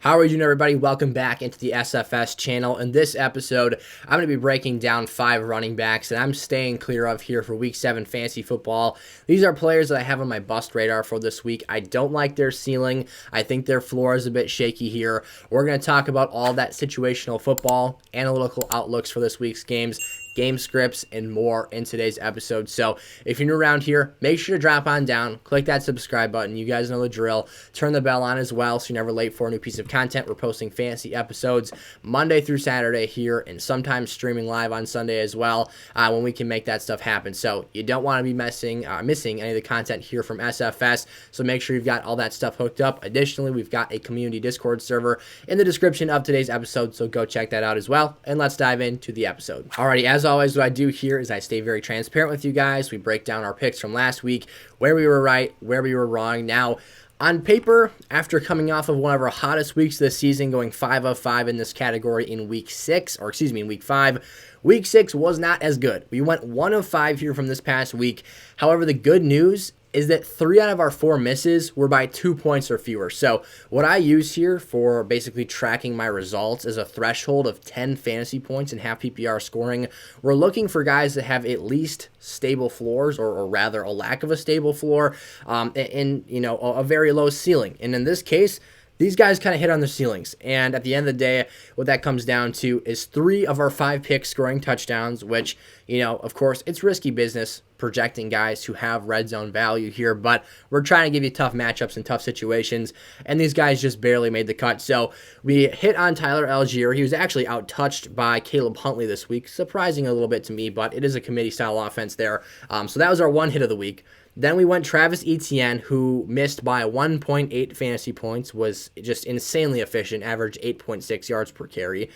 How are you doing, everybody? Welcome back into the SFS channel. In this episode, I'm going to be breaking down 5 running backs that I'm staying clear of here for Week 7 fantasy football. These are players that I have on my bust radar for this week. I don't like their ceiling. I think their floor is a bit shaky here. We're going to talk about all that situational football, analytical outlooks for this week's games, game scripts, and more in today's episode. So if you're new around here, make sure to drop on down, click that subscribe button. You guys know the drill. Turn the bell on as well so you're never late for a new piece of content. We're posting fantasy episodes Monday through Saturday here, and sometimes streaming live on Sunday as well when we can make that stuff happen. So you don't want to be missing any of the content here from SFS, so make sure you've got all that stuff hooked up. Additionally, we've got a community Discord server in the description of today's episode, so go check that out as well, and let's dive into the episode. Alrighty, as always, what I do here is I stay very transparent with you guys. We break down our picks from last week, where we were right, where we were wrong. Now, on paper, after coming off of one of our hottest weeks this season, going 5 of 5 in this category in week 5, week 6 was not as good. We went 1 of 5 here from this past week. However, the good news is that 3 out of our 4 misses were by 2 points or fewer. So what I use here for basically tracking my results is a threshold of 10 fantasy points in half PPR scoring. We're looking for guys that have at least stable floors, or rather a lack of a stable floor, and a very low ceiling. And in this case, these guys kind of hit on their ceilings. And at the end of the day, what that comes down to is 3 of our 5 picks scoring touchdowns, which, of course, it's risky business projecting guys who have red zone value here, but we're trying to give you tough matchups and tough situations, and these guys just barely made the cut. So we hit on Tyler Algier. He was actually out-touched by Caleb Huntley this week, surprising a little bit to me, but it is a committee-style offense there. So that was our one hit of the week. Then we went Travis Etienne, who missed by 1.8 fantasy points, was just insanely efficient, averaged 8.6 yards per carry.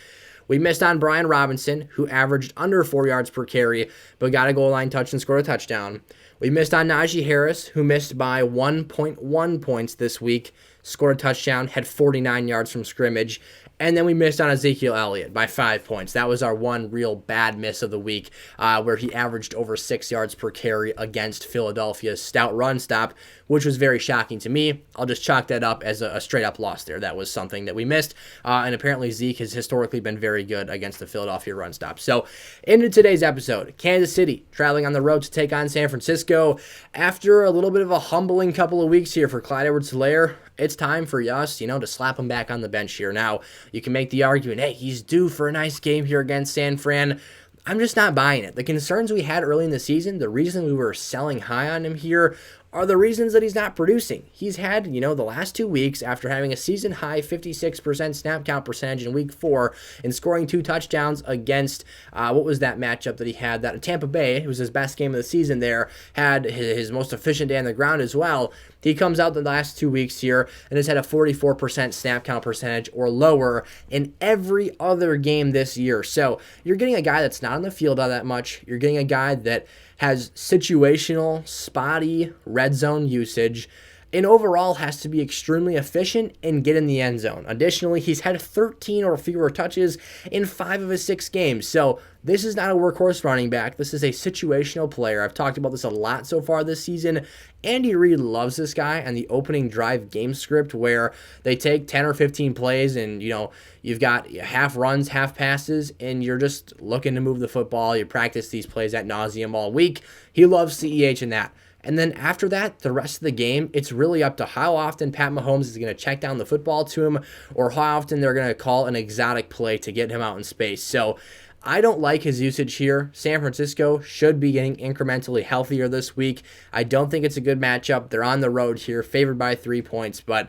We missed on Brian Robinson, who averaged under 4 yards per carry, but got a goal line touch and scored a touchdown. We missed on Najee Harris, who missed by 1.1 points this week, scored a touchdown, had 49 yards from scrimmage. And then we missed on Ezekiel Elliott by 5 points. That was our one real bad miss of the week, where he averaged over 6 yards per carry against Philadelphia's stout run stop, which was very shocking to me. I'll just chalk that up as a straight-up loss there. That was something that we missed, and apparently Zeke has historically been very good against the Philadelphia run stop. So, into today's episode, Kansas City traveling on the road to take on San Francisco. After a little bit of a humbling couple of weeks here for Clyde Edwards-Helaire, it's time for us, to slap him back on the bench here. Now, you can make the argument, hey, he's due for a nice game here against San Fran. I'm just not buying it. The concerns we had early in the season, the reason we were selling high on him here, are the reasons that he's not producing. He's had, the last 2 weeks, after having a season-high 56% snap count percentage in Week 4 and scoring 2 touchdowns against, what was that matchup that he had? That Tampa Bay, it was his best game of the season there, had his most efficient day on the ground as well. He comes out the last 2 weeks here and has had a 44% snap count percentage or lower in every other game this year. So you're getting a guy that's not on the field all that much. You're getting a guy that has situational, spotty red zone usage, and overall has to be extremely efficient and get in the end zone. Additionally, he's had 13 or fewer touches in 5 of his 6 games. So this is not a workhorse running back. This is a situational player. I've talked about this a lot so far this season. Andy Reid loves this guy and the opening drive game script where they take 10 or 15 plays and, you've got half runs, half passes, and you're just looking to move the football. You practice these plays ad nauseum all week. He loves CEH in that. And then after that, the rest of the game, it's really up to how often Pat Mahomes is going to check down the football to him or how often they're going to call an exotic play to get him out in space. So I don't like his usage here. San Francisco should be getting incrementally healthier this week. I don't think it's a good matchup. They're on the road here, favored by 3 points. But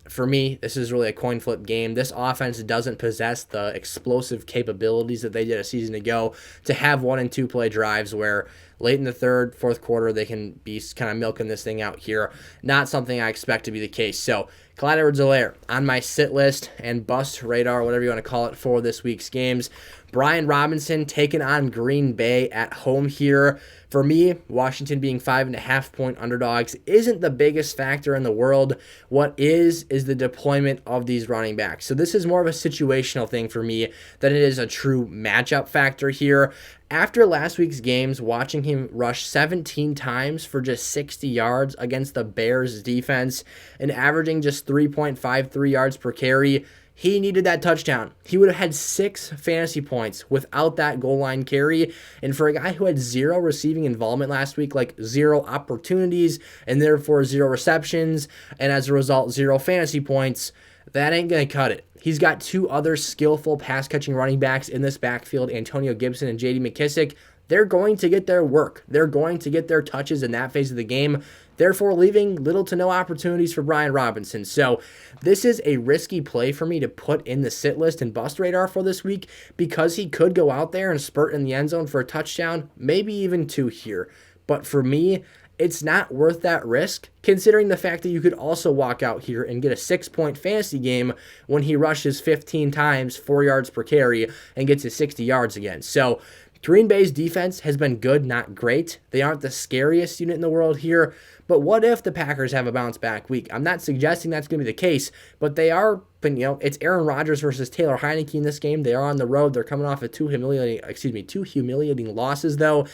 for me, this is really a coin flip game. This offense doesn't possess the explosive capabilities that they did a season ago to have 1 and 2 play drives where late in the third, fourth quarter, they can be kind of milking this thing out here. Not something I expect to be the case. So Clyde Edwards-Helaire on my sit list and bust radar, whatever you want to call it, for this week's games. Brian Robinson taking on Green Bay at home here. For me, Washington being 5.5-point underdogs isn't the biggest factor in the world. What is the deployment of these running backs. So this is more of a situational thing for me than it is a true matchup factor here. After last week's games, watching him rush 17 times for just 60 yards against the Bears defense and averaging just 3.53 yards per carry, he needed that touchdown. He would have had 6 fantasy points without that goal line carry. And for a guy who had 0 receiving involvement last week, like 0 opportunities and therefore 0 receptions, and as a result, 0 fantasy points, that ain't going to cut it. He's got 2 other skillful pass-catching running backs in this backfield, Antonio Gibson and J.D. McKissic. They're going to get their work. They're going to get their touches in that phase of the game, therefore leaving little to no opportunities for Brian Robinson. So this is a risky play for me to put in the sit list and bust radar for this week because he could go out there and spurt in the end zone for a touchdown, maybe even 2 here. But for me, it's not worth that risk, considering the fact that you could also walk out here and get a 6-point fantasy game when he rushes 15 times, 4 yards per carry, and gets his 60 yards again. So Green Bay's defense has been good, not great. They aren't the scariest unit in the world here, but what if the Packers have a bounce-back week? I'm not suggesting that's going to be the case, but they are, it's Aaron Rodgers versus Taylor Heineke in this game. They are on the road. They're coming off of two humiliating losses, though.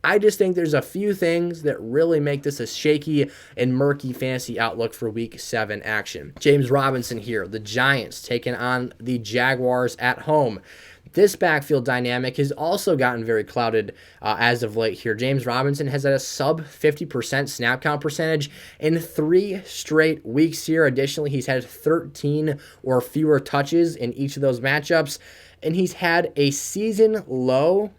I just think there's a few things that really make this a shaky and murky fantasy outlook for Week 7 action. James Robinson here, the Giants taking on the Jaguars at home. This backfield dynamic has also gotten very clouded as of late here. James Robinson has had a sub 50% snap count percentage in 3 straight weeks here. Additionally, he's had 13 or fewer touches in each of those matchups, and he's had a season low.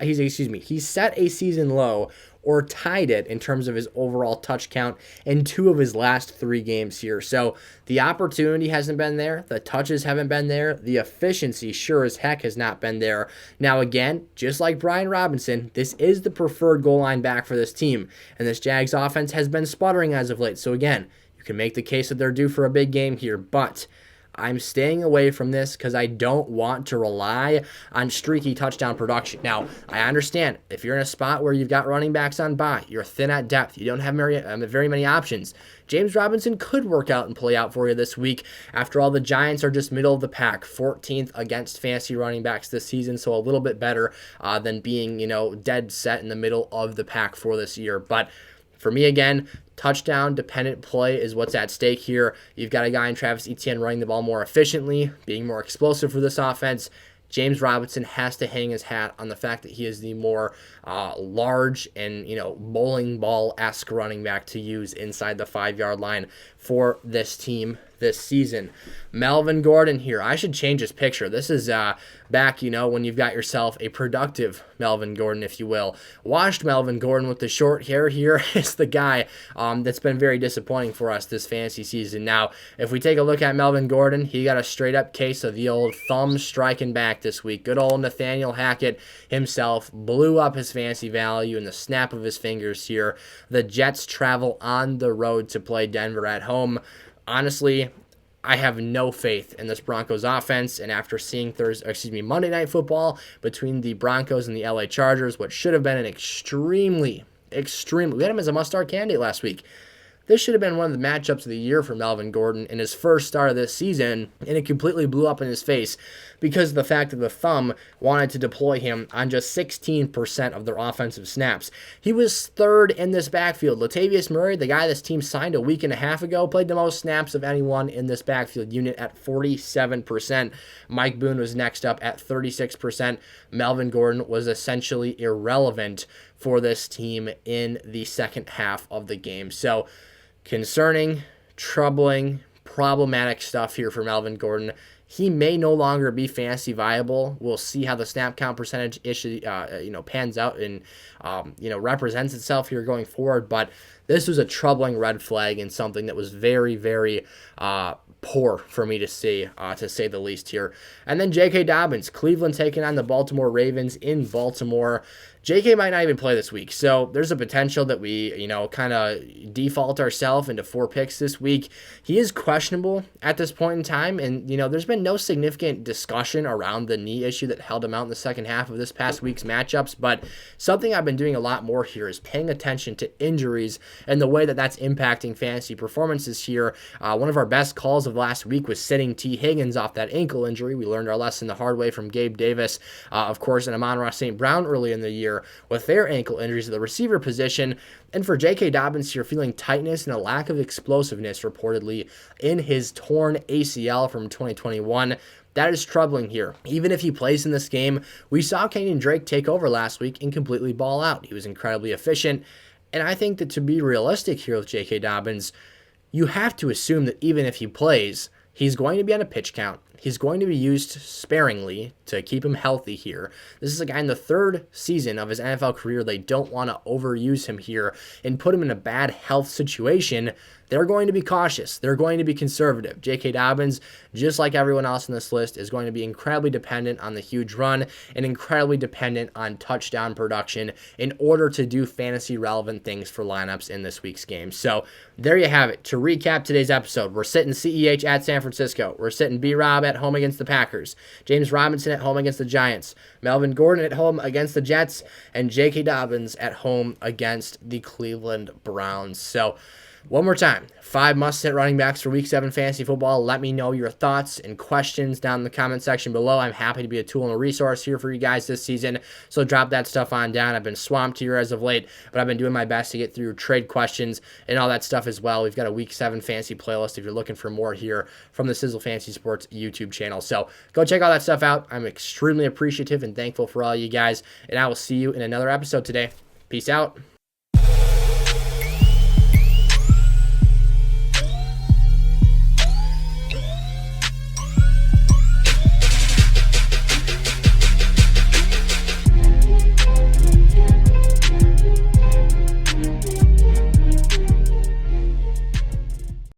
He's set a season low or tied it in terms of his overall touch count in 2 of his last 3 games here. So the opportunity hasn't been there. The touches haven't been there. The efficiency sure as heck has not been there. Now again, just like Brian Robinson, this is the preferred goal line back for this team. And this Jags offense has been sputtering as of late. So again, you can make the case that they're due for a big game here, but I'm staying away from this because I don't want to rely on streaky touchdown production. Now, I understand if you're in a spot where you've got running backs on bye, you're thin at depth, you don't have very many options. James Robinson could work out and play out for you this week. After all, the Giants are just middle of the pack, 14th against fantasy running backs this season, so a little bit better than being, dead set in the middle of the pack for this year. But for me, again, touchdown-dependent play is what's at stake here. You've got a guy in Travis Etienne running the ball more efficiently, being more explosive for this offense. James Robinson has to hang his hat on the fact that he is the more large and, bowling ball-esque running back to use inside the 5-yard line for this team this season. Melvin Gordon here. I should change his picture. This is back, when you've got yourself a productive Melvin Gordon, if you will. Washed Melvin Gordon with the short hair here is the guy that's been very disappointing for us this fantasy season. Now, if we take a look at Melvin Gordon, he got a straight-up case of the old thumb striking back this week. Good old Nathaniel Hackett himself blew up his fantasy value in the snap of his fingers here. The Jets travel on the road to play Denver at home. Honestly, I have no faith in this Broncos offense, and after seeing Monday Night Football between the Broncos and the LA Chargers, what should have been an extremely, we had him as a must-start candidate last week. This should have been one of the matchups of the year for Melvin Gordon in his first start of this season, and it completely blew up in his face because of the fact that the thumb wanted to deploy him on just 16% of their offensive snaps. He was 3rd in this backfield. Latavius Murray, the guy this team signed a week and a half ago, played the most snaps of anyone in this backfield unit at 47%. Mike Boone was next up at 36%. Melvin Gordon was essentially irrelevant for this team in the second half of the game. So, concerning, troubling, problematic stuff here for Melvin Gordon. He may no longer be fantasy viable. We'll see how the snap count percentage issue, pans out and, represents itself here going forward. But this was a troubling red flag and something that was very, very poor for me to say the least here. And then J.K. Dobbins, Cleveland taking on the Baltimore Ravens in Baltimore. JK might not even play this week, so there's a potential that we, kind of default ourselves into 4 picks this week. He is questionable at this point in time, and, there's been no significant discussion around the knee issue that held him out in the second half of this past week's matchups, but something I've been doing a lot more here is paying attention to injuries and the way that that's impacting fantasy performances here. One of our best calls of last week was sitting T. Higgins off that ankle injury. We learned our lesson the hard way from Gabe Davis, of course, and Amon-Ra St. Brown early in the year with their ankle injuries at the receiver position. And for J.K. Dobbins here, feeling tightness and a lack of explosiveness reportedly in his torn ACL from 2021. That is troubling here. Even if he plays in this game, we saw Kenyon Drake take over last week and completely ball out. He was incredibly efficient. And I think that to be realistic here with J.K. Dobbins, you have to assume that even if he plays, he's going to be on a pitch count. He's going to be used sparingly to keep him healthy here. This is a guy in the 3rd season of his NFL career. They don't want to overuse him here and put him in a bad health situation. They're going to be cautious. They're going to be conservative. J.K. Dobbins, just like everyone else on this list, is going to be incredibly dependent on the huge run and incredibly dependent on touchdown production in order to do fantasy-relevant things for lineups in this week's game. So there you have it. To recap today's episode, we're sitting CEH at San Francisco. We're sitting B-Rob at home against the Packers. James Robinson at home against the Giants. Melvin Gordon at home against the Jets. And J.K. Dobbins at home against the Cleveland Browns. So one more time, 5 must-sit running backs for Week 7 fantasy football. Let me know your thoughts and questions down in the comment section below. I'm happy to be a tool and a resource here for you guys this season, so drop that stuff on down. I've been swamped here as of late, but I've been doing my best to get through trade questions and all that stuff as well. We've got a Week 7 fantasy playlist if you're looking for more here from the Sizzle Fantasy Sports YouTube channel. So go check all that stuff out. I'm extremely appreciative and thankful for all you guys, and I will see you in another episode today. Peace out.